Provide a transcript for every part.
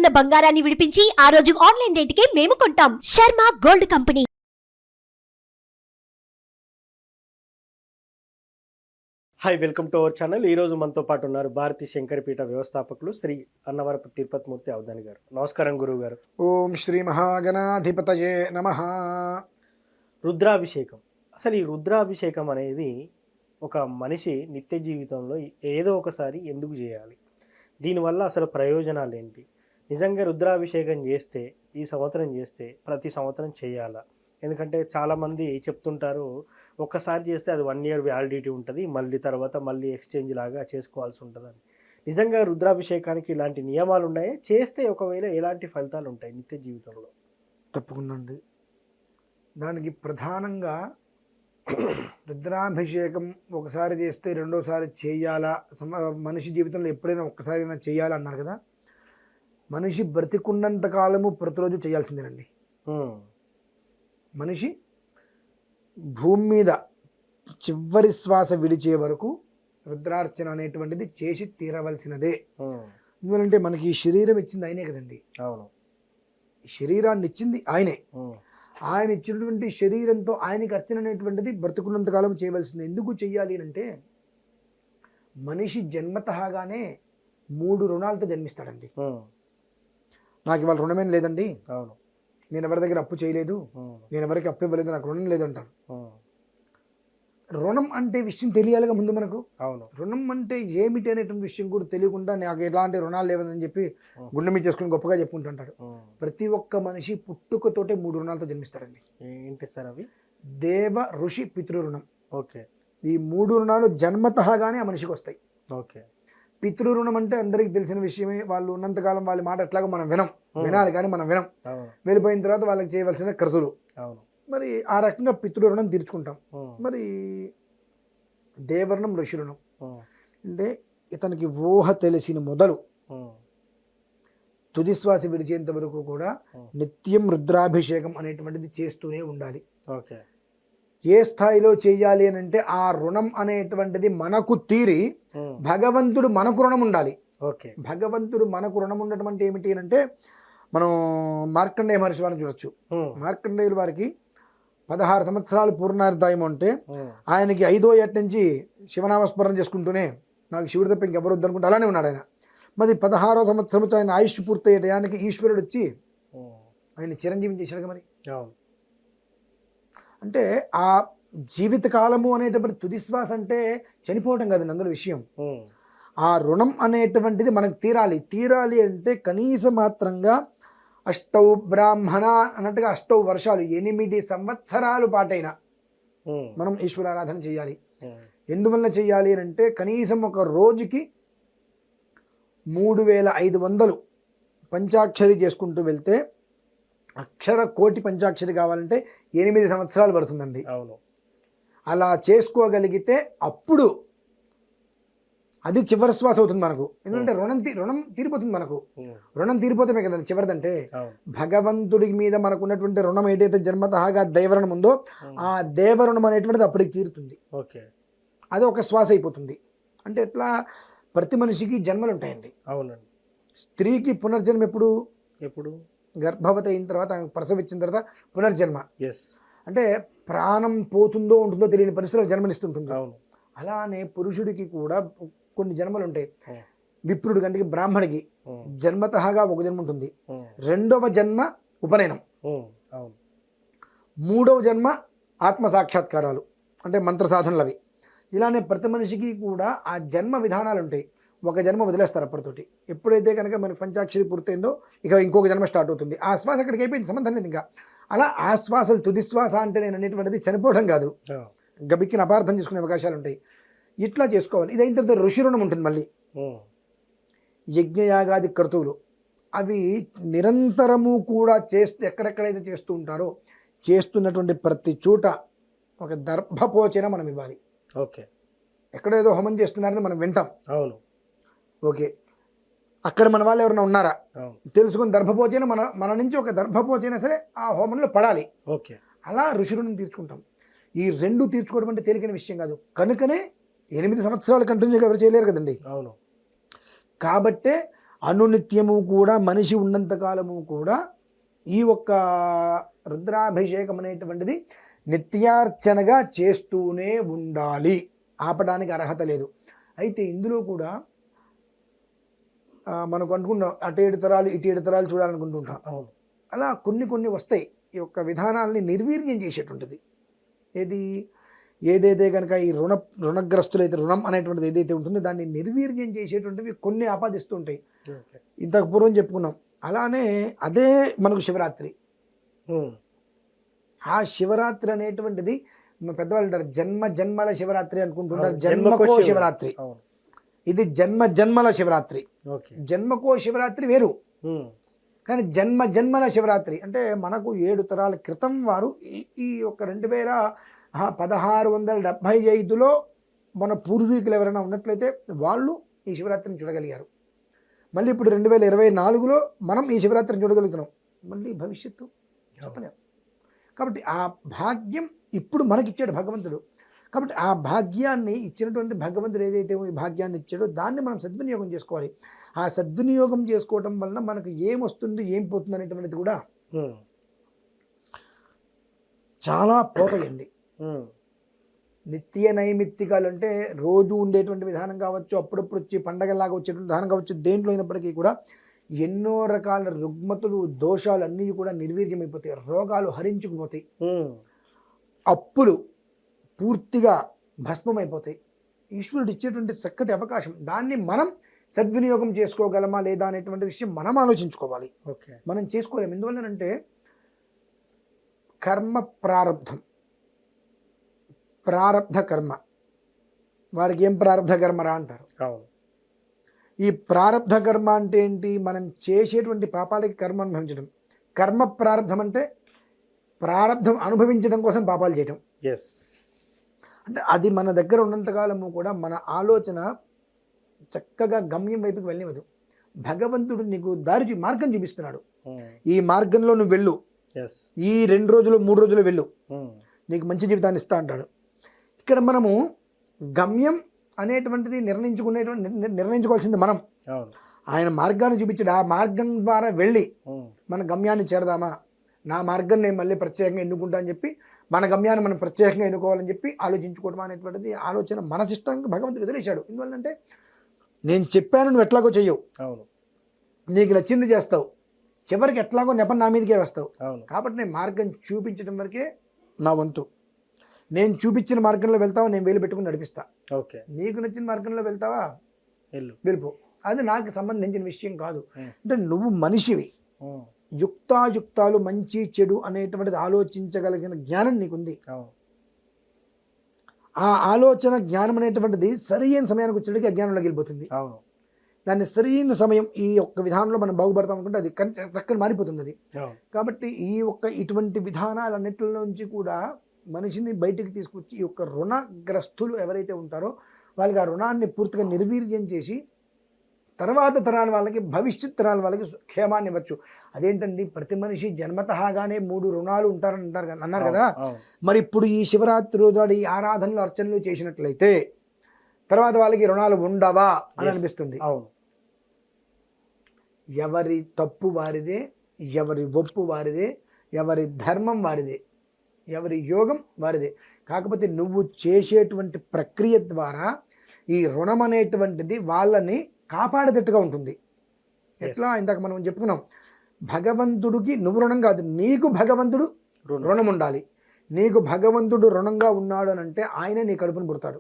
ఉన్న బంగారాన్ని విడిపించి ఆ రోజు ఆన్లైన్ రేటుకే మేము కొంటాం. Sharma gold company. Hi, welcome to our channel. ఈరోజు మనతో పాటు ఉన్నారు భారతీ శంకరపీఠ వ్యవస్థాపకులు శ్రీ అన్నవరపు తిరుపతిమూర్తి అవధాని గారు. నమస్కారం గురువు గారు. ఓం శ్రీ మహాగణాధిపతయే నమః. రుద్రాభిషేకం, అసలు ఈ రుద్రాభిషేకం అనేది ఒక మనిషి నిత్య జీవితంలో ఏదో ఒకసారి ఎందుకు చేయాలి? దీనివల్ల అసలు ప్రయోజనాలు ఏంటి? నిజంగా రుద్రాభిషేకం చేస్తే ఈ సంవత్సరం చేస్తే ప్రతి సంవత్సరం చేయాలా? ఎందుకంటే చాలామంది చెప్తుంటారు, ఒక్కసారి చేస్తే అది 1 year వ్యాలిడిటీ ఉంటుంది, మళ్ళీ తర్వాత మళ్ళీ ఎక్స్చేంజ్ లాగా చేసుకోవాల్సి ఉంటుందని. నిజంగా రుద్రాభిషేకానికి ఇలాంటి నియమాలు ఉన్నాయా? చేస్తే ఒకవేళ ఎలాంటి ఫలితాలు ఉంటాయి నిత్య జీవితంలో? తప్పకుండా అండి. దానికి ప్రధానంగా రుద్రాభిషేకం ఒకసారి చేస్తే రెండోసారి చేయాలా, మనిషి జీవితంలో ఎప్పుడైనా ఒక్కసారైనా చేయాలా అన్నారు కదా. మనిషి బ్రతికున్నంత కాలము ప్రతిరోజు చేయాల్సిందేనండి. మనిషి భూమి మీద చివరి శ్వాస విడిచే వరకు రుద్రార్చన అనేటువంటిది చేసి తీరవలసినదే. ఎందుకంటే మనకి ఈ శరీరం ఇచ్చింది ఆయనే కదండి. అవును, శరీరాన్ని ఇచ్చింది ఆయనే. ఆయన ఇచ్చినటువంటి శరీరంతో ఆయనకి అర్చన అనేటువంటిది బ్రతుకున్నంత కాలం చేయవలసింది. ఎందుకు చెయ్యాలి అంటే మనిషి జన్మతహాగానే 3 రుణాలతో జన్మిస్తాడండి. నాకు ఇవాళ రుణమేం లేదండి, అవును, నేను ఎవరి దగ్గర అప్పు చేయలేదు, నేను ఎవరికి అప్పు ఇవ్వలేదు, నాకు రుణం లేదు అంటాడు. రుణం అంటే విషయం తెలియాలిగా ముందు మనకు. అవును, రుణం అంటే ఏమిటి అనేటువంటి విషయం కూడా తెలియకుండా నాకు ఎలాంటి రుణాలు లేవని చెప్పి గుండె మీద చేసుకుని గొప్పగా చెప్పుకుంటుంటాడు. ప్రతి ఒక్క మనిషి పుట్టుకతోటే 3 రుణాలతో జన్మిస్తాడండి. ఏంటి సార్ అవి? దేవ, ఋషి, పితృ రుణం. ఓకే. ఈ 3 రుణాలు జన్మతహాగానే ఆ మనిషికి వస్తాయి. ఓకే. పితృ రుణం అంటే అందరికి తెలిసిన విషయమే. వాళ్ళు ఉన్నంతకాలం వాళ్ళ మాట ఎట్లాగో మనం వినాలి కానీ మనం వినం. వెళ్ళిపోయిన తర్వాత వాళ్ళకి చేయవలసిన కర్తులు. అవును. మరి ఆ రకంగా పితృ రుణం తీర్చుకుంటాం. మరి దేవరుణం, ఋషి రుణం అంటే ఇతనికి ఊహ తెలిసిన మొదలు తుదిశ్వాస విడిచేంత వరకు కూడా నిత్యం రుద్రాభిషేకం అనేటువంటిది చేస్తూనే ఉండాలి. ఓకే. ఏ స్థాయిలో చేయాలి అని అంటే ఆ రుణం అనేటువంటిది మనకు తీరి భగవంతుడు మనకు రుణం ఉండాలి. ఓకే. భగవంతుడు మనకు రుణం ఉండటం అంటే ఏమిటి అంటే మనం మార్కండేయ మహర్షి వారిని చూడొచ్చు. మార్కండేయుల వారికి 16 సంవత్సరాలు పూర్ణార్థాయం అంటే ఆయనకి 5వ ఏట నుంచి శివనామస్మరణ చేసుకుంటూనే నాకు శివుడు తప్ప ఇంకెవరు వద్దనుకుంటే అలానే ఉన్నాడు ఆయన. మరి 16వ సంవత్సరం ఆయన ఆయుష్ పూర్తయ్యే టయానికి ఈశ్వరుడు వచ్చి ఆయన చిరంజీవిని చేశాడు మరి. అంటే ఆ జీవిత కాలము అనేటప్పుడు తుదిశ్వాస అంటే చనిపోవటం కాదు అందులో విషయం. ఆ రుణం అనేటువంటిది మనకు తీరాలి అంటే కనీస మాత్రంగా 8 బ్రాహ్మణ అన్నట్టుగా 8 వర్షాలు 8 సంవత్సరాలు పాటైనా మనం ఈశ్వరారాధన చేయాలి. ఎందువల్ల చేయాలి అంటే కనీసం ఒక రోజుకి 3500 పంచాక్షరి చేసుకుంటూ వెళ్తే అక్షర కోటి పంచాక్షరి కావాలంటే 8 సంవత్సరాలు పడుతుందండి. అవును. అలా చేసుకోగలిగితే అప్పుడు అది చివరి శ్వాస అవుతుంది మనకు. ఎందుకంటే రుణం తీరిపోతుంది మనకు. రుణం తీరిపోతే కదా చివరిదంటే. భగవంతుడి మీద మనకు ఉన్నటువంటి రుణం ఏదైతే జన్మతహాగా దైవరుణం ఉందో ఆ దేవరుణం అనేటువంటిది అప్పటికి తీరుతుంది. ఓకే. అది ఒక శ్వాస అయిపోతుంది. అంటే ఎట్లా ప్రతి మనిషికి జన్మలు ఉంటాయండి. అవునండి. స్త్రీకి పునర్జన్మ ఎప్పుడు గర్భవతి అయిన తర్వాత ప్రసవించిన తర్వాత పునర్జన్మ. అంటే ప్రాణం పోతుందో ఉంటుందో తెలియని పరిస్థితుల్లో జన్మనిస్తుంటుంది. అలానే పురుషుడికి కూడా కొన్ని జన్మలు ఉంటాయి. విప్రుడి కంటికి బ్రాహ్మడికి జన్మతహాగా ఒక జన్మ ఉంటుంది. 2వ జన్మ ఉపనయనం. 3వ జన్మ ఆత్మ సాక్షాత్కారాలు అంటే మంత్ర సాధనలు అవి. ఇలానే ప్రతి మనిషికి కూడా ఆ జన్మ విధానాలు ఉంటాయి. ఒక జన్మ వదిలేస్తారు అప్పటితోటి. ఎప్పుడైతే కనుక మనకి పంచాక్షరి పూర్తయిందో ఇక ఇంకొక జన్మ స్టార్ట్ అవుతుంది. ఆ శ్వాస అక్కడికి అయిపోయింది, సంబంధం లేదు ఇంకా. అలా ఆ శ్వాసలు తుదిశ్వాస అంటే నేను అనేటువంటిది చనిపోవడం కాదు, గబిక్కిన అపార్థం చేసుకునే అవకాశాలు ఉంటాయి. ఇట్లా చేసుకోవాలి. ఇది అయిన తర్వాత ఋషి రుణం ఉంటుంది. మళ్ళీ యజ్ఞయాగాది క్రతువులు అవి నిరంతరము కూడా ఎక్కడెక్కడైతే చేస్తూ ఉంటారో చేస్తున్నటువంటి ప్రతి చోట ఒక దర్భపోచన మనం ఇవ్వాలి. ఓకే. ఎక్కడేదో హోమం చేస్తున్నారని మనం వింటాం. అవును. ఓకే. అక్కడ మన వాళ్ళు ఎవరైనా ఉన్నారా తెలుసుకుని దర్భపోచైనా మన నుంచి ఒక దర్భపోచైనా సరే ఆ హోమంలో పడాలి. ఓకే. అలా ఋషి రుణం తీర్చుకుంటాం. ఈ 2 తీర్చుకోవడం అంటే తేలికైన విషయం కాదు. కనుకనే 8 సంవత్సరాలు కంటిన్యూగా ఎవరు చేయలేరు కదండి. అవును. కాబట్టే అనునిత్యము కూడా మనిషి ఉన్నంత కాలము కూడా ఈ ఒక్క రుద్రాభిషేకం అనేటువంటిది నిత్యార్చనగా చేస్తూనే ఉండాలి, ఆపడానికి అర్హత లేదు. అయితే ఇందులో కూడా మనకు అనుకుంటాం అటు 7 తరాలు ఇటు 7 తరాలు చూడాలనుకుంటుంటాం. అవును. అలా కొన్ని వస్తాయి ఈ యొక్క విధానాలని నిర్వీర్యం చేసేటువంటిది. ఏదైతే కనుక ఈ రుణగ్రస్తులైతే రుణం అనేటువంటిది ఏదైతే ఉంటుందో దాన్ని నిర్వీర్యం చేసేటువంటివి కొన్ని ఆపాదిస్తూ ఉంటాయి. ఇంతకు పూర్వం చెప్పుకున్నాం. అలానే అదే మనకు శివరాత్రి. ఆ శివరాత్రి అనేటువంటిది పెద్దవాళ్ళు అంటారు జన్మల శివరాత్రి అనుకుంటుంటారు, జన్మకో శివరాత్రి. ఇది జన్మల శివరాత్రి. జన్మకో శివరాత్రి వేరు, కానీ జన్మల శివరాత్రి అంటే మనకు 7 తరాల క్రితం వారు ఈ యొక్క 1675లో మన పూర్వీకులు ఎవరైనా ఉన్నట్లయితే వాళ్ళు ఈ శివరాత్రిని చూడగలిగారు. మళ్ళీ ఇప్పుడు 2024లో మనం ఈ శివరాత్రిని చూడగలుగుతున్నాం. మళ్ళీ భవిష్యత్తు చెప్పలేము. కాబట్టి ఆ భాగ్యం ఇప్పుడు మనకిచ్చాడు భగవంతుడు. కాబట్టి ఆ భాగ్యాన్ని ఇచ్చినటువంటి భగవంతుడు ఏదైతే ఈ భాగ్యాన్ని ఇచ్చాడో దాన్ని మనం సద్వినియోగం చేసుకోవాలి. ఆ సద్వినియోగం చేసుకోవటం వలన మనకు ఏమొస్తుంది ఏం పోతుంది అనేటువంటిది కూడా చాలా పోతాయండి. నిత్య నైమిత్తికాలు అంటే రోజు ఉండేటువంటి విధానం కావచ్చు, అప్పుడప్పుడు వచ్చి పండగలాగా వచ్చేటువంటి విధానం కావచ్చు, దేంట్లో అయినప్పటికీ కూడా ఎన్నో రకాల రుగ్మతులు దోషాలు అన్నీ కూడా నిర్వీర్యమైపోతాయి, రోగాలు హరించుకుపోతాయి, అప్పులు పూర్తిగా భస్మమైపోతాయి. ఈశ్వరుడు ఇచ్చేటువంటి చక్కటి అవకాశం, దాన్ని మనం సద్వినియోగం చేసుకోగలమా లేదా అనేటువంటి విషయం మనం ఆలోచించుకోవాలి. మనం చేసుకోలేము. ఎందువల్లనంటే కర్మ ప్రారబ్ధ కర్మ, వారికి ఏం ప్రారబ్ధ కర్మరా అంటారు. ఈ ప్రారబ్ధ కర్మ అంటే ఏంటి? మనం చేసేటువంటి పాపాలకి కర్మ అనుభవించడం. కర్మ ప్రారబ్ధం అంటే ప్రారబ్ధం అనుభవించడం కోసం పాపాలు చేయటం. అంటే అది మన దగ్గర ఉన్నంతకాలము కూడా మన ఆలోచన చక్కగా గమ్యం వైపుకి వెళ్ళనివ్వదు. భగవంతుడు నీకు మార్గం చూపిస్తున్నాడు. ఈ మార్గంలో నువ్వు వెళ్ళు, ఈ 2 రోజులు 3 రోజులు వెళ్ళు, నీకు మంచి జీవితాన్ని ఇస్తా అంటాడు. ఇక్కడ మనము గమ్యం అనేటువంటిది నిర్ణయించుకోవాల్సింది మనం. ఆయన మార్గాన్ని చూపించాడు. ఆ మార్గం ద్వారా వెళ్ళి మన గమ్యాన్ని చేరదామా, నా మార్గం నేను మళ్ళీ ప్రత్యేకంగా ఎన్నుకుంటా అని చెప్పి మన గమ్యాన్ని మనం ప్రత్యేకంగా ఎన్నుకోవాలని చెప్పి ఆలోచించుకోవడం అనేటువంటిది ఆలోచన మనసిష్టంగా భగవంతుడు ఎదురేశాడు. ఎందువల్లంటే నేను చెప్పాను, నువ్వు ఎట్లాగో చెయ్యవు, నీకు నచ్చింది చేస్తావు, చివరికి ఎట్లాగో నెపం నా మీదకే వేస్తావు. కాబట్టి నేను మార్గం చూపించడం వరకే నా వంతు. నేను చూపించిన మార్గంలో వెళ్తావా, నేను వేలు పెట్టుకుని నడిపిస్తా. నీకు నచ్చిన మార్గంలో వెళ్తావా, వెళ్ళిపో, అది నాకు సంబంధించిన విషయం కాదు. అంటే నువ్వు మనిషివి, యుక్తాయుక్తాలు మంచి చెడు అనేటువంటిది ఆలోచించగలిగిన జ్ఞానం నీకుంది. ఆ ఆలోచన జ్ఞానం అనేటువంటిది సరైన సమయానికి వచ్చేటికి అజ్ఞానంలోకి వెళ్ళిపోతుంది. దాన్ని సరైన సమయం ఈ ఒక్క విధానంలో మనం బాగుపడతాం అనుకుంటే అది చక్కని మారిపోతుంది అది. కాబట్టి ఇటువంటి విధానాలన్నిటిలో నుంచి కూడా మనిషిని బయటికి తీసుకొచ్చి ఈ యొక్క రుణగ్రస్తులు ఎవరైతే ఉంటారో వాళ్ళకి ఆ రుణాన్ని పూర్తిగా నిర్వీర్యం చేసి తర్వాత తరాల వాళ్ళకి, భవిష్యత్ తరాల వాళ్ళకి క్షేమాన్ని ఇవ్వచ్చు. అదేంటండి, ప్రతి మనిషి జన్మతహాగానే 3 రుణాలు అన్నారు కదా. మరి ఇప్పుడు ఈ శివరాత్రి రోజు ఈ ఆరాధనలు అర్చనలు చేసినట్లయితే తర్వాత వాళ్ళకి రుణాలు ఉండవా అని అనిపిస్తుంది. ఎవరి తప్పు వారిదే, ఎవరి ఒప్పు వారిదే, ఎవరి ధర్మం వారిదే, ఎవరి యోగం వారిదే. కాకపోతే నువ్వు చేసేటువంటి ప్రక్రియ ద్వారా ఈ రుణం అనేటువంటిది వాళ్ళని కాపాడేటట్టుగా ఉంటుంది. ఎట్లా ఇందాక మనం చెప్పుకున్నాం, భగవంతుడికి నువ్వు రుణం కాదు, నీకు భగవంతుడు రుణం ఉండాలి. నీకు భగవంతుడు రుణంగా ఉన్నాడు అని అంటే ఆయనే నీ కడుపును పుడతాడు.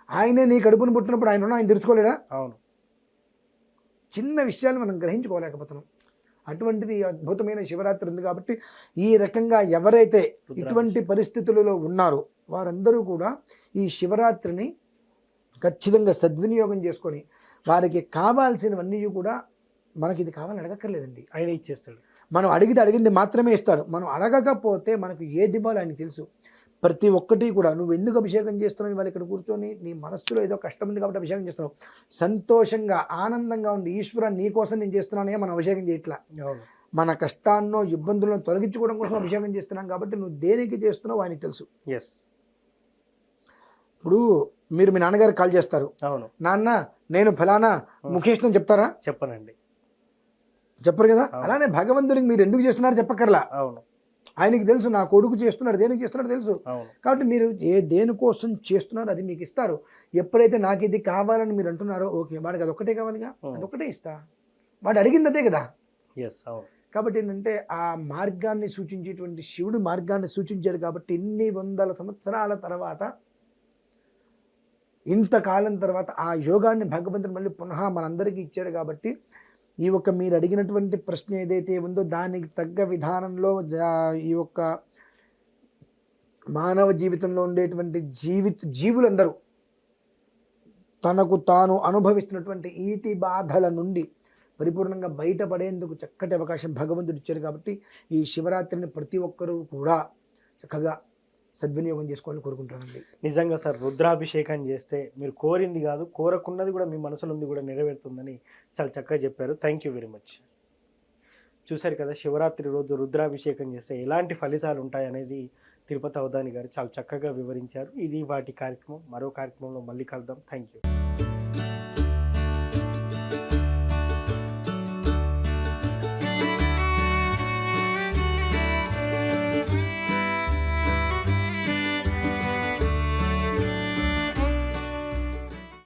ఆయనే నీ కడుపును పుట్టినప్పుడు ఆయన రుణం ఆయన తీర్చుకోలేడా? చిన్న విషయాలు మనం గ్రహించుకోలేకపోతున్నాం. అటువంటిది అద్భుతమైన శివరాత్రి ఉంది. కాబట్టి ఈ రకంగా ఎవరైతే ఇటువంటి పరిస్థితులలో ఉన్నారో వారందరూ కూడా ఈ శివరాత్రిని ఖచ్చితంగా సద్వినియోగం చేసుకొని వారికి కావాల్సినవన్నీ కూడా, మనకి ఇది కావాలని అడగక్కర్లేదండి, ఆయన ఇచ్చేస్తాడు. మనం అడిగింది మాత్రమే ఇస్తాడు. మనం అడగకపోతే మనకు ఏది ఇవ్వాలో ఆయనకు తెలుసు. ప్రతి ఒక్కటి కూడా నువ్వు ఎందుకు అభిషేకం చేస్తున్నావు, ఇవాళ ఇక్కడ కూర్చొని నీ మనస్సులో ఏదో కష్టం ఉంది కాబట్టి అభిషేకం చేస్తున్నావు, సంతోషంగా ఆనందంగా ఉండి ఈశ్వర నీ కోసం నేను చేస్తున్నానే మనం అభిషేకం చేయట్లా. మన కష్టాన్నో ఇబ్బందులను తొలగించుకోవడం కోసం అభిషేకం చేస్తున్నాం. కాబట్టి నువ్వు దేనికి చేస్తున్నావు ఆయనకు తెలుసు. ఇప్పుడు మీరు మీ నాన్నగారికి కాల్ చేస్తారు, నాన్న నేను ఫలానా ముఖేష్ అని చెప్తారా? చెప్పనండి. చెప్పరు కదా. అవును. అలానే భగవంతుడికి మీరు ఎందుకు చేస్తున్నారు చెప్పక్కర్లా. అవును. ఆయనకి తెలుసు నా కొడుకు చేస్తున్నాడు, దేనికి చేస్తున్నాడు తెలుసు. అవును. కాబట్టి మీరు దేనికోసం చేస్తున్నారో అది మీకు ఇస్తారు. ఎప్పుడైతే నాకు ఇది కావాలని మీరు అంటున్నారో ఓకే, వాడికి అదొక్కటే కావాలిగా, అదొక్కటే ఇస్తా. వాడు అడిగింది అదే కదా. ఎస్, అవును. కాబట్టి ఏంటంటే ఆ మార్గాన్ని సూచించేటువంటి శివుడు మార్గాన్ని సూచించాడు కాబట్టి ఇన్ని వందల సంవత్సరాల తర్వాత, ఇంతకాలం తర్వాత ఆ యోగాన్ని భగవంతుడు మళ్ళీ పునః మనందరికీ ఇచ్చాడు. కాబట్టి ఈ ఒక్క మీరు అడిగినటువంటి ప్రశ్న ఏదైతే ఉందో దానికి తగ్గ విధానంలో ఈ యొక్క మానవ జీవితంలో ఉండేటువంటి జీవులందరూ తనకు తాను అనుభవిస్తున్నటువంటి ఈతి బాధల నుండి పరిపూర్ణంగా బయటపడేందుకు చక్కటి అవకాశం భగవంతుడు ఇచ్చారు. కాబట్టి ఈ శివరాత్రిని ప్రతి ఒక్కరూ కూడా చక్కగా సద్వినియోగం చేసుకోవాలని కోరుకుంటానండి. నిజంగా సార్, రుద్రాభిషేకం చేస్తే మీరు కోరింది కాదు, కోరకున్నది కూడా మీ మనసులో ఉంది కూడా నెరవేరుతుందని చాలా చక్కగా చెప్పారు. Thank you very much. చూశారు కదా, శివరాత్రి రోజు రుద్రాభిషేకం చేస్తే ఎలాంటి ఫలితాలు ఉంటాయనేది తిరుపతి అవధాని గారు చాలా చక్కగా వివరించారు. ఇది వాటి కార్యక్రమం. మరో కార్యక్రమంలో మళ్ళీ కలుద్దాం. Thank you.